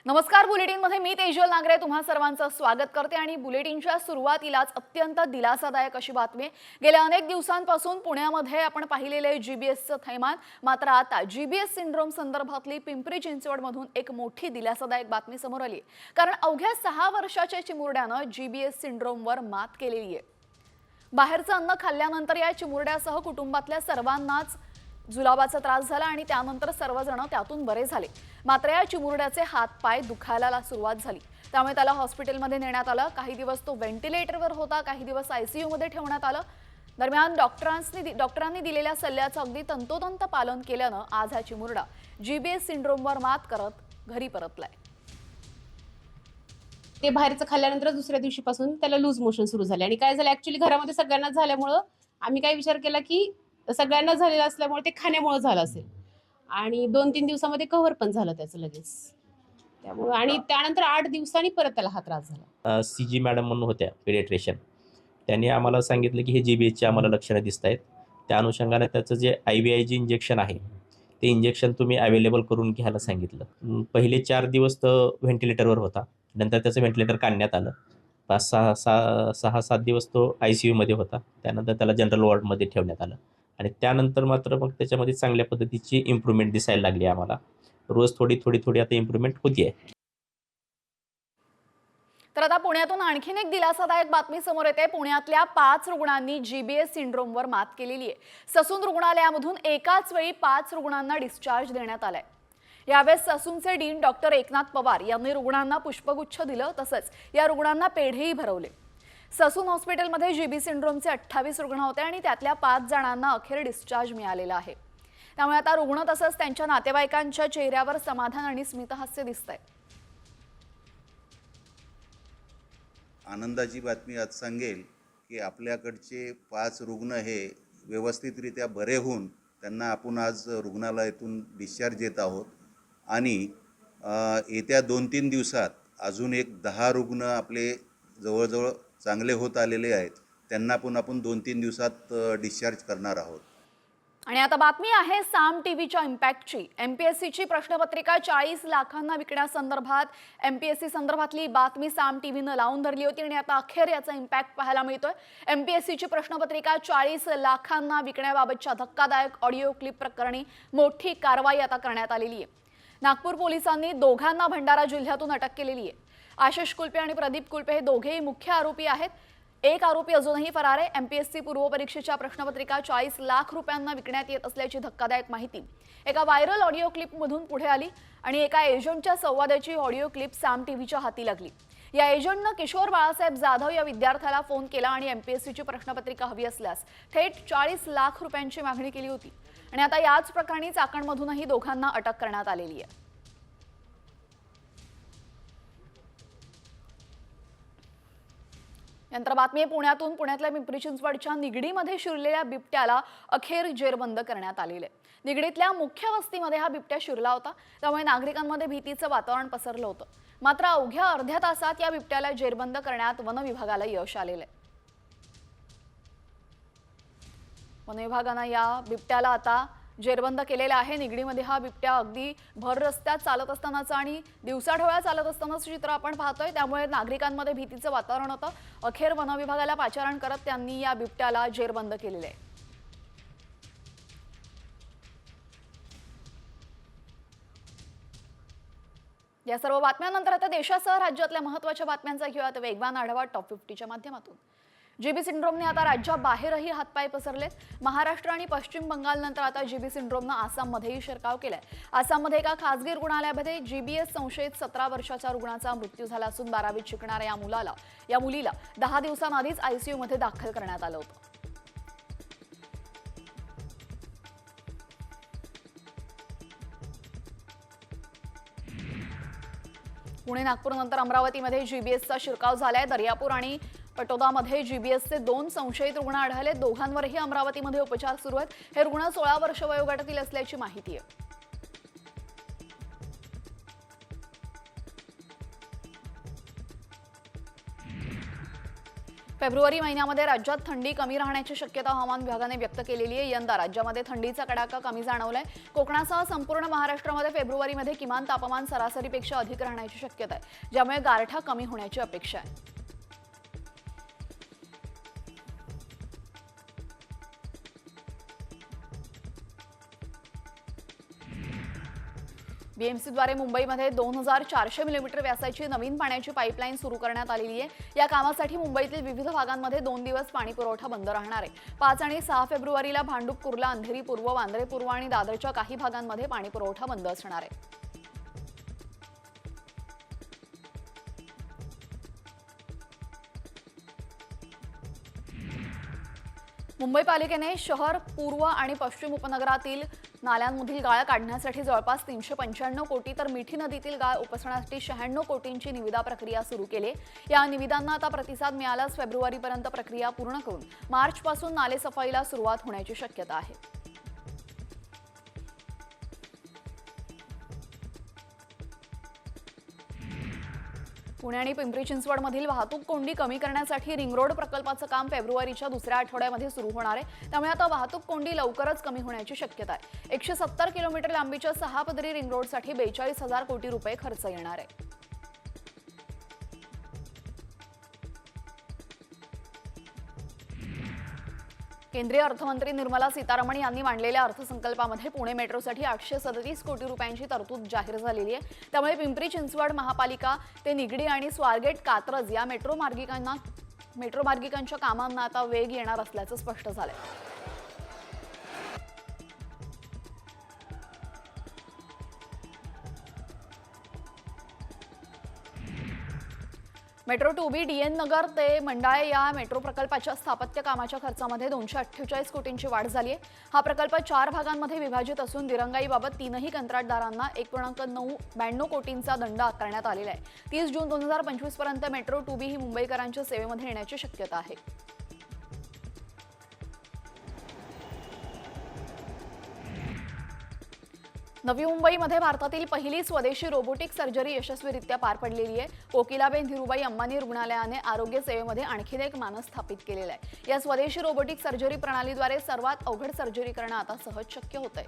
नमस्कार, बुलेटिनमध्ये मी तेजल नागरे तुम्हा सर्वांचं स्वागत करते आणि बुलेटिनच्या सुरुवातीलाच अत्यंत दिलासादायक अशी बातमी. गेल्या अनेक दिवसांपासून पुण्यामध्ये आपण पाहिलेले जीबीएसचं थैमान, मात्र आता जीबीएस सिंड्रोम संदर्भातली पिंपरी चिंचवडमधून एक मोठी दिलासादायक बातमी समोर आली. कारण अवघ्या 6 वर्षाच्या चिमुरड्यानं जीबीएस सिंड्रोमवर मात केलेली आहे. बाहेरचं अन्न खाल्ल्यानंतर या चिमुरड्यासह कुटुंबातल्या सर्वांनाच जुलाबाचा त्रास झाला आणि त्यानंतर सर्वजण त्यातून बरे झाले. मात्र या चिमुरड्याचे हात पाय दुखायला सुरुवात झाली. त्यामुळे त्याला हॉस्पिटलमध्ये नेण्यात आलं. काही दिवस तो व्हेंटिलेटरवर होता, काही दिवस आयसीयू मध्ये ठेवण्यात आलं. दरम्यान डॉक्टरांनी दिलेल्या सल्ल्याचं अगदी तंतोतंत पालन केल्यानं आज हा चिमुरडा जीबीएस सिंड्रोमवर मात करत घरी परतलाय. ते बाहेरचं खाल्ल्यानंतर दुसऱ्या दिवशीपासून त्याला लूज मोशन सुरू झाले आणि काय झालं ऍक्च्युली घरामध्ये सगळ्यांना झाल्यामुळं आम्ही काय विचार केला की सगळ्यांना झालेलं असल्यामुळे ते खाण्यामुळे झालं असेल आणि 2-3 दिवसामध्ये कव्हर पण झालं त्याचं लगेच. त्यामुळे आणि त्यानंतर 8 दिवसांनी परत त्याला हा त्रास झाला. CG मॅडम म्हणून होत्या पेडियाट्रिशियन, त्यांनी आम्हाला सांगितलं की हे जीबीएसची आम्हाला लक्षणं दिसत आहेत. त्या अनुषंगाने त्याचं जे IVIG इंजेक्शन आहे ते इंजेक्शन तुम्ही अवेलेबल करून घ्यायला सांगितलं. पहिले 4 दिवस तो व्हेंटिलेटरवर होता. नंतर त्याचं व्हेंटिलेटर काढण्यात आलं. 6-7 दिवस तो ICUमध्ये होता. त्यानंतर त्याला जनरल वॉर्डमध्ये ठेवण्यात आलं आणि त्यानंतर मात्र मग त्याच्यामध्ये चांगल्या पद्धतीची इम्प्रूव्हमेंट दिसायला लागली आम्हाला. रोज थोडी आता इम्प्रूव्हमेंट होतीये. तर आता पुण्यातून आणखीन एक दिलासादायक बातमी समोर येते. पुण्यातल्या 5 रुग्णांनी जीबीएस सिंड्रोमवर मात केलेली आहे. ससून रुग्णालयामधून एकाच वेळी 5 रुग्णांना डिस्चार्ज देण्यात आलाय. यावेळेस ससूनचे डीन डॉक्टर एकनाथ पवार यांनी रुग्णांना पुष्पगुच्छ दिलं, तसंच या रुग्णांना पेढेही भरवले. ससून हॉस्पिटलमध्ये जीबी सिंड्रोमचे 28 रुग्ण होते आणि त्यातल्या 5 जणांना अखेर डिस्चार्ज मिळालेला आहे. त्यामुळे आता रुग्ण तसंच त्यांच्या नातेवाईकांच्या चेहऱ्यावर समाधान आणि स्मितहास्य दिसतंय. आनंदाची बातमी आज सांगेल की आपल्याकडचे 5 रुग्ण हे व्यवस्थितरित्या बरे होऊन त्यांना आपण आज रुग्णालयातून डिस्चार्ज देत आहोत आणि येत्या 2-3 दिवसात अजून एक 10 रुग्ण आपले जवळजवळ चांगले होत आलेले आहेत. त्यांना पण आपण 2-3 दिवसात डिस्चार्ज करणार आहोत. आणि आता बातमी आहे साम टीव्हीच्या इम्पॅक्टची. एमपीएससीची प्रश्नपत्रिका 40 लाखांना विकण्यासंदर्भात एमपीएससी संदर्भातली बातमी साम टीव्हीनं लावून धरली होती आणि आता अखेर याचा इम्पॅक्ट पाहायला मिळतोय. एमपीएससीची प्रश्नपत्रिका 40 लाखांना विकण्याबाबतच्या धक्कादायक ऑडिओ क्लिप प्रकरणी मोठी कारवाई आता करण्यात आलेली आहे. नागपूर पोलिसांनी दोघांना भंडारा जिल्ह्यातून अटक केलेली आहे. आशिष कुलपे आणि प्रदीप कुलपे हे दोघेही मुख्य आरोपी आहेत. एक आरोपी अजूनही फरार आहे. एमपीएससी पूर्वपरीक्षेच्या प्रश्नपत्रिका 40 लाख रुपयांना विकण्यात येत असल्याची धक्कादायक माहिती एका व्हायरल ऑडिओ क्लिपमधून पुढे आली आणि एका एजंटच्या संवादाची ऑडिओ क्लिप साम टीव्हीच्या हाती लागली. या एजंटनं किशोर बाळासाहेब जाधव या विद्यार्थ्याला फोन केला आणि एमपीएससीची प्रश्नपत्रिका हवी असल्यास थेट 40 लाख रुपयांची मागणी केली होती आणि आता याच प्रकरणी चाकणमधूनही दोघांना अटक करण्यात आलेली आहे. यंत्र बातमी पुण्यातून. पुण्यातल्या पिंपरी चिंचवडच्या निगडीमध्ये शिरलेल्या बिबट्याला अखेर जेरबंद करण्यात आलेले. निगडीतल्या मुख्य वस्तीमध्ये हा बिबट्या शिरला होता. त्यामुळे नागरिकांमध्ये भीतीचं वातावरण पसरलं होतं. मात्र अवघ्या अर्ध्या तासात या बिबट्याला जेरबंद करण्यात वन विभागाला यश आलेलं आहे. वन विभागानं या बिबट्याला आता जेरबंद केलेला आहे. निगडीमध्ये हा बिबट्या अगदी भर रस्त्यात चालत असतानाचं आणि दिवसाढवळ्या चालत असतानाचं चित्र आपण पाहतोय. त्यामुळे नागरिकांमध्ये भीतीचं वातावरण होतं. अखेर वन विभागाला पाचारण करत त्यांनी या बिबट्याला जेरबंद केलेले आहे. या सर्व बातम्यांनंतर आता देशासह राज्यातल्या महत्त्वाच्या बातम्यांचा घेऊयात वेगवान आढावा टॉप 50च्या माध्यमातून. जीबी सिंड्रोमने आता राज्याबाहेरही हातपाय पसरले. महाराष्ट्र आणि पश्चिम बंगालनंतर आता जीबी सिंड्रोमनं आसाममध्येही शिरकाव केलाय. आसाममध्ये एका खासगी रुग्णालयामध्ये जीबीएस संशयित 17 वर्षाच्या रुग्णाचा मृत्यू झाला असून 12वीत शिकणाऱ्या या मुलीला 10 दिवसांआधीच आयसीयूमध्ये दाखल करण्यात आलं होतं. पुणे नागपूरनंतर अमरावतीमध्ये जीबीएसचा शिरकाव झालाय. दर्यापूर आणि पटोदामध्ये जीबीएसचे 2 संशयित रुग्ण आढळले. दोघांवरही अमरावतीमध्ये उपचार सुरू आहेत. हे रुग्ण 16 वर्ष वयोगटातील असल्याची माहिती आहे. फेब्रुवारी महिन्यामध्ये राज्यात थंडी कमी राहण्याची शक्यता हवामान विभागाने व्यक्त केलेली आहे. यंदा राज्यामध्ये थंडीचा कडाका कमी जाणवलाय. कोकणासह संपूर्ण महाराष्ट्रामध्ये फेब्रुवारीमध्ये किमान तापमान सरासरीपेक्षा अधिक राहण्याची शक्यता आहे, ज्यामुळे गारठा कमी होण्याची अपेक्षा आहे. बीएमसीद्वारे मुंबईमध्ये 2400 मिलीमीटर व्यासाची नवीन पाण्याची पाईपलाईन सुरू करण्यात आलेली आहे. या कामासाठी मुंबईतील विविध भागांमध्ये 2 दिवस पाणी पुरवठा बंद राहणार आहे. 5 आणि 6 फेब्रुवारीला भांडूप, कुर्ला, अंधेरी पूर्व, वांद्रे पूर्व आणि दादरच्या काही भागांमध्ये पाणी पुरवठा बंद असणार आहे. मुंबई पालिकेने शहर, पूर्व आणि पश्चिम उपनगरातील नाल्यांमधील गाळ काढण्यासाठी जवळपास 395 कोटी तर मिठी नदीतील गाळ उपसण्यासाठी 96 कोटींची निविदा प्रक्रिया सुरू केली. या निविदांना आता प्रतिसाद मिळाल्यास फेब्रुवारीपर्यंत प्रक्रिया पूर्ण करून मार्चपासून नाले सफाईला सुरुवात होण्याची शक्यता आहे. पुणे आणि पिंपरी चिंचवडमधील वाहतूक कोंडी कमी करण्यासाठी रिंग रोड प्रकल्पाचं काम फेब्रुवारीच्या दुसऱ्या आठवड्यामध्ये सुरू होणार आहे. त्यामुळे आता वाहतूक कोंडी लवकरच कमी होण्याची शक्यता आहे. 170 किलोमीटर लांबीच्या 6 पदरी रिंग रोडसाठी 42,000 कोटी रुपये खर्च येणार आहे. केंद्रीय अर्थमंत्री निर्मला सीतारामन यांनी मांडलेल्या अर्थसंकल्पामध्ये पुणे मेट्रोसाठी 837 कोटी रुपयांची तरतूद जाहीर झालेली आहे. त्यामुळे पिंपरी चिंचवड महापालिका ते निगडी आणि स्वारगेट कात्रज या मेट्रो मार्गिकांच्या कामांना आता वेग येणार असल्याचं स्पष्ट झालंय. मेट्रो 2B DN नगर ते मंडाळे या मेट्रो प्रकल्पाच्या स्थापत्य कामाच्या खर्चामध्ये 248 कोटींची वाढ झाली आहे. हा प्रकल्प 4 भागांमध्ये विभाजित असून दिरंगाईबाबत 3ही कंत्राटदारांना 1.92 कोटींचा दंड आकारण्यात आलेला आहे. 30 जून 2025 पर्यंत मेट्रो 2B ही मुंबईकरांच्या सेवेमध्ये येण्याची शक्यता आहे. नवी मुंबईमध्ये भारतातील पहिली स्वदेशी रोबोटिक सर्जरी यशस्वीरित्या पार पडलेली आहे. कोकिलाबेन धीरुबाई अंबानी रुग्णालयाने आरोग्य सेवेमध्ये आणखीन एक मानक स्थापित केलेला आहे. या स्वदेशी रोबोटिक सर्जरी प्रणालीद्वारे सर्वात अवघड सर्जरी करणं आता सहज शक्य होतंय.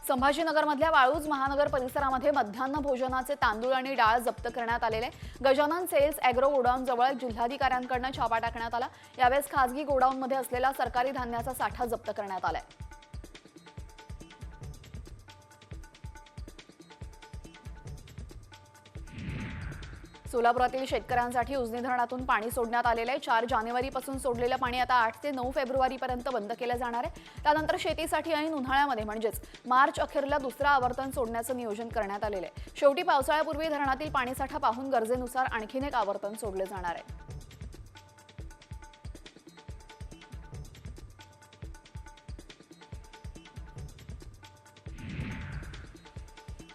संभाजीनगरमधल्या वाळूज महानगर परिसरामध्ये मध्यान्ह भोजनाचे तांदूळ आणि डाळ जप्त करण्यात आलेले. गजानन सेल्स अॅग्रो गोडाऊन जवळ जिल्हाधिकाऱ्यांकडून छापा टाकण्यात आला. यावेळेस खासगी गोडाऊनमध्ये असलेला सरकारी धान्याचा साठा जप्त करण्यात आलाय. सोलापुरातील शेतकऱ्यांसाठी उजनी धरणातून पाणी सोडण्यात आलेलं आहे. 4 जानेवारीपासून सोडलेलं पाणी आता 8 ते 9 फेब्रुवारीपर्यंत बंद केलं जाणार आहे. त्यानंतर शेतीसाठी ऐन उन्हाळ्यामध्ये म्हणजेच मार्च अखेरला दुसरं आवर्तन सोडण्याचं नियोजन करण्यात आलेलं आहे. शेवटी पावसाळ्यापूर्वी धरणातील पाणीसाठा पाहून गरजेनुसार आणखीन एक आवर्तन सोडले जाणार आहे.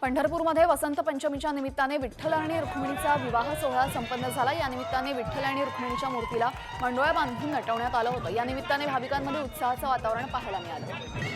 पंढरपूरमध्ये वसंत पंचमीच्या निमित्ताने विठ्ठल आणि रुक्मिणीचा विवाह सोहळा संपन्न झाला. या निमित्ताने विठ्ठल आणि रुक्मिणीच्या मूर्तीला मंडोळ्या बांधून नटवण्यात आलं होतं. या निमित्ताने भाविकांमध्ये उत्साहाचं वातावरण पाहायला मिळालं.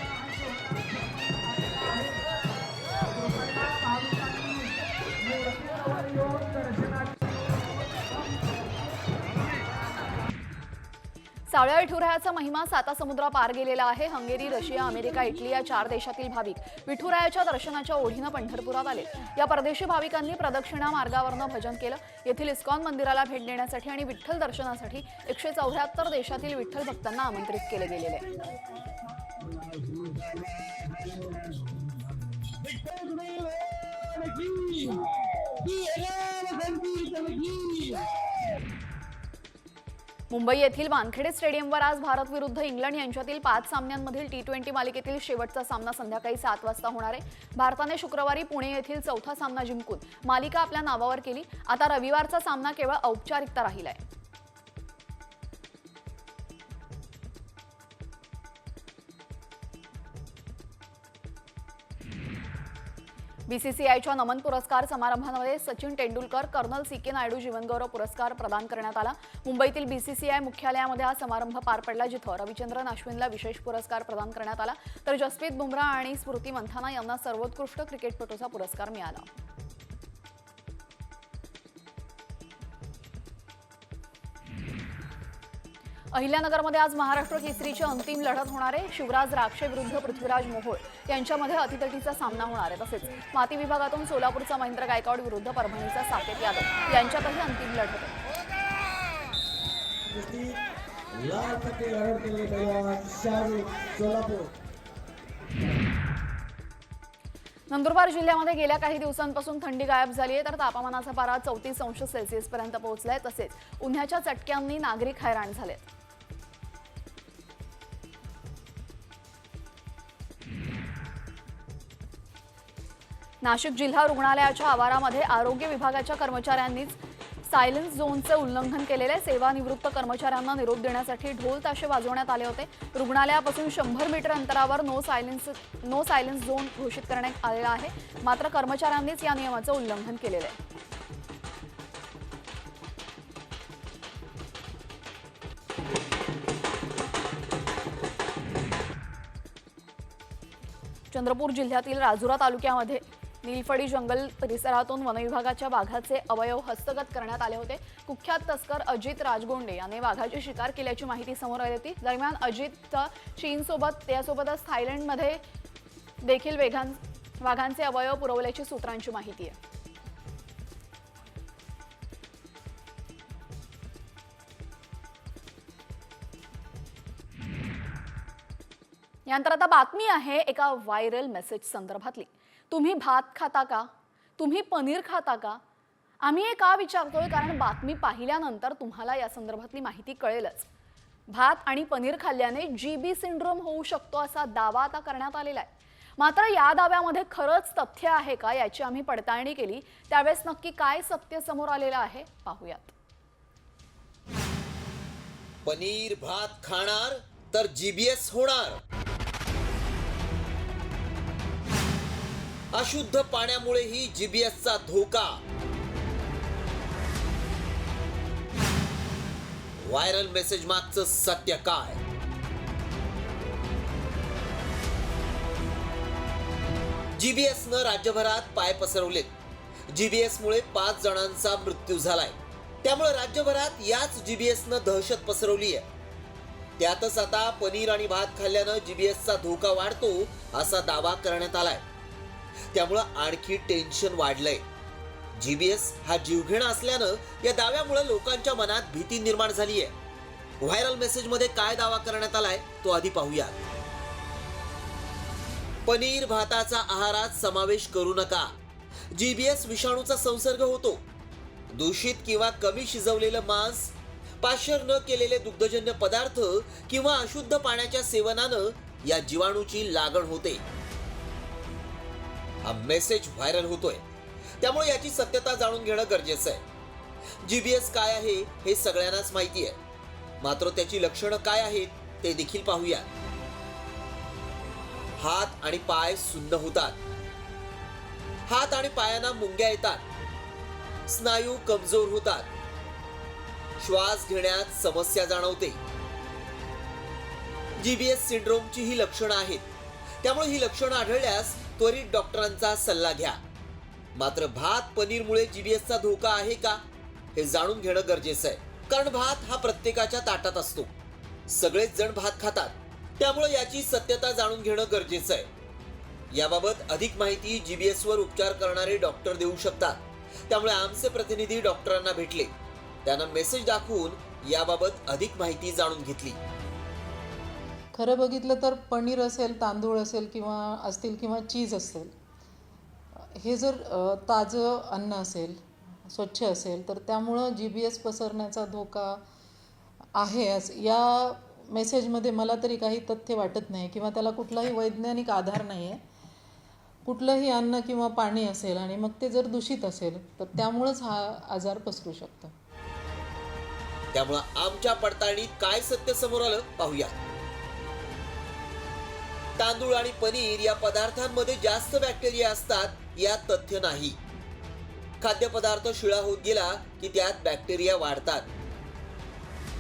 सावळ्या विठुरायाचा महिमा 7 समुद्र पार गेलेला आहे. हंगेरी, रशिया, अमेरिका, इटली या 4 देशातील भाविक विठुरायाच्या दर्शनाच्या ओढीनं पंढरपुरात आले. या परदेशी भाविकांनी प्रदक्षिणा मार्गावरनं भजन केलं. येथील इस्कॉन मंदिराला भेट देण्यासाठी आणि विठ्ठल दर्शनासाठी 174 देशातील विठ्ठल भक्तांना आमंत्रित केले गेलेले. मुंबई येथील वानखेडे स्टेडियमवर आज भारत विरुद्ध इंग्लंड यांच्यातील 5 सामन्यांमधील T20 मालिकेतील शेवटचा सामना संध्याकाळी 7 वाजता होणार आहे. भारताने शुक्रवारी पुणे येथील चौथा सामना जिंकून मालिका आपल्या नावावर केली. आता रविवारचा सामना केवळ औपचारिकता राहिलाय. बीसीसीआयच्या नमन पुरस्कार समारंभामध्ये सचिन तेंडुलकर, कर्नल सी.के. नायडू जीवनगौरव पुरस्कार प्रदान करण्यात आला. मुंबईतील बीसीसीआय मुख्यालयामध्ये हा समारंभ पार पडला, जिथं रविचंद्रन अश्विनला विशेष पुरस्कार प्रदान करण्यात आला, तर जसप्रीत बुमराह आणि स्मृती मंथाना यांना सर्वोत्कृष्ट क्रिकेटपटूचा पुरस्कार मिळाला. अहिल्यानगरमध्ये आज महाराष्ट्र केसरीची अंतिम लढत होणार आहे. शिवराज राक्षे विरुद्ध पृथ्वीराज मोहोळ यांच्यामध्ये अतितटीचा सामना होणार आहे. तसेच माती विभागातून सोलापूरचा महेंद्र गायकवाड विरुद्ध परभणीचा साकेत यादव यांच्यातही अंतिम लढत आहे. नंदुरबार जिल्ह्यामध्ये गेल्या काही दिवसांपासून थंडी गायब झाली आहे, तर तापमानाचा पारा 34°C पर्यंत पोहोचलाय. तसेच उन्हाच्या चटक्यांनी नागरिक हैराण झालेत. नाशिक जिल्हा रुग्णालयाच्या आवारामध्ये आरोग्य विभागाच्या कर्मचाऱ्यांनीच सायलेन्स झोनचे उल्लंघन केलेले. सेवानिवृत्त कर्मचाऱ्यांना निरोप देण्यासाठी ढोल ताशे वाजवण्यात आले होते. रुग्णालयापासून 100 मीटर अंतरावर नो सायलेन्स झोन घोषित करण्यात आलेला आहे. मात्र कर्मचाऱ्यांनीच या नियमाचं उल्लंघन केलेलं आहे. चंद्रपूर जिल्ह्यातील राजुरा तालुक्यामध्ये नीलफळी जंगल परिसरातून वनविभागाच्या वाघाचे अवयव हस्तगत करण्यात आले होते. कुख्यात तस्कर अजित राजगोंडे याने वाघाची शिकार केल्याची माहिती समोर आली होती. दरम्यान अजित चीनसोबत त्यासोबतच थायलंडमध्ये देखील वाघांचे अवयव पुरवल्याची सूत्रांची माहिती आहे. यानंतर आता बातमी आहे एका व्हायरल मेसेज संदर्भातली. तुम्ही भात खाता का? तुम्ही पनीर खाता का? आम्ही हे का विचारतोय, कारण बातमी पाहिल्यानंतर तुम्हाला या संदर्भातली माहिती कळेलच. भात आणि पनीर खाल्ल्याने जीबी सिंड्रोम होऊ शकतो असा दावा आता करण्यात आलेला आहे. मात्र या दाव्यामध्ये खरंच तथ्य आहे का याची आम्ही पडताळणी केली. त्यावेळेस नक्की काय सत्य समोर आलेलं आहे पाहूयात. पनीर भात खाणार तर जीबीएस होणार. अशुद्ध पाण्यामुळेही जीबीएसचा धोका. व्हायरल मेसेज मागचं सत्य काय? जीबीएसनं राज्यभरात पाय पसरवलेत. जीबीएस मुळे 5 जणांचा मृत्यू झालाय. त्यामुळे राज्यभरात याच जीबीएसनं दहशत पसरवली आहे. त्यातच आता पनीर आणि भात खाल्ल्यानं जीबीएसचा धोका वाढतो असा दावा करण्यात आलाय. त्यामुळं आणखी टेन्शन वाढलंय. जीबीएस हा जीवघेणा असल्यानं या दाव्यामुळे लोकांच्या मनात भीती निर्माण झाली आहे. व्हायरल मेसेज मध्ये काय दावा करण्यात आलाय तो आधी पाहूया. पनीर भाताचा आहारात समावेश करू नका. जीबीएस विषाणूचा संसर्ग होतो. दूषित किंवा कमी शिजवलेलं मांस, पाश्चर न केलेले दुग्धजन्य पदार्थ किंवा अशुद्ध पाण्याच्या सेवनानं या जीवाणूची लागण होते. हा मेसेज व्हायरल होतोय, त्यामुळे याची सत्यता जाणून घेणं गरजेचं आहे. जीबीएस काय आहे हे सगळ्यांनाच माहिती आहे, मात्र त्याची लक्षणं काय आहेत ते देखील पाहूया. हात आणि पाय सुन्न होतात. हात आणि पायांना मुंग्या येतात. स्नायू कमजोर होतात. श्वास घेण्यात समस्या जाणवते. जीबीएस सिंड्रोमची ही लक्षणं आहेत. त्यामुळे ही लक्षणं आढळल्यास त्वरित डॉक्टरांचा सल्ला घ्या. मात्र भात पनीरमुळे जीबीएसचा धोका आहे का हे जाणून घेणं गरजेचं आहे. कारण भात हा प्रत्येकाच्या ताटात असतो. सगळेच जण भात खातात. त्यामुळे याची सत्यता जाणून घेणं गरजेचं आहे. याबाबत अधिक माहिती जीबीएस वर उपचार करणारे डॉक्टर देऊ शकतात. त्यामुळे आमचे प्रतिनिधी डॉक्टरांना भेटले. त्यांना मेसेज दाखवून याबाबत अधिक माहिती जाणून घेतली. खरं बघितलं तर पनीर असेल, तांदूळ असेल किंवा चीज असेल, हे जर ताजं अन्न असेल, स्वच्छ असेल, तर त्यामुळं जीबीएस पसरण्याचा धोका आहे. या मेसेजमध्ये मला तरी काही तथ्य वाटत नाही किंवा त्याला कुठलाही वैज्ञानिक आधार नाही आहे. कुठलंही अन्न किंवा पाणी असेल आणि मग ते जर दूषित असेल तर त्यामुळंच हा आजार पसरू शकतो. त्यामुळं आमच्या पडताळणीत काय सत्य समोर आलं पाहूया. तांदूळ आणि पनीर या पदार्थांमध्ये जास्त बॅक्टेरिया असतात यात तथ्य नाही. खाद्यपदार्थ शिळा होत गेला की त्यात बॅक्टेरिया वाढतात.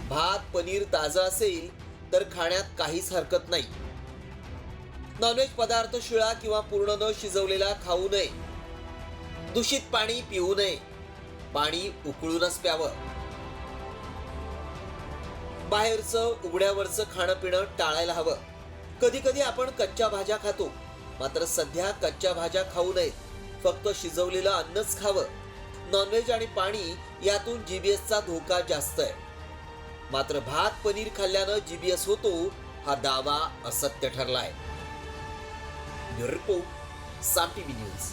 भात पनीर ताजं असेल तर खाण्यात काहीच हरकत नाही. नॉनव्हेज पदार्थ शिळा किंवा पूर्ण न शिजवलेला खाऊ नये. दूषित पाणी पिऊ नये. पाणी उकळूनच प्यावं. बाहेरचं उघड्यावरचं खाणं पिणं टाळायला हवं. कधी कधी आपण कच्च्या भाज्या खातो, मात्र सध्या कच्च्या भाज्या खाऊ नयेत. फक्त शिजवलेलं अन्नच खावं. नॉनव्हेज आणि पाणी यातून जीबीएसचा धोका जास्त आहे. मात्र भात पनीर खाल्ल्यानं जीबीएस होतो हा दावा असत्य ठरलाय. ब्युरो रिपोर्ट, साम टीव्ही न्यूज.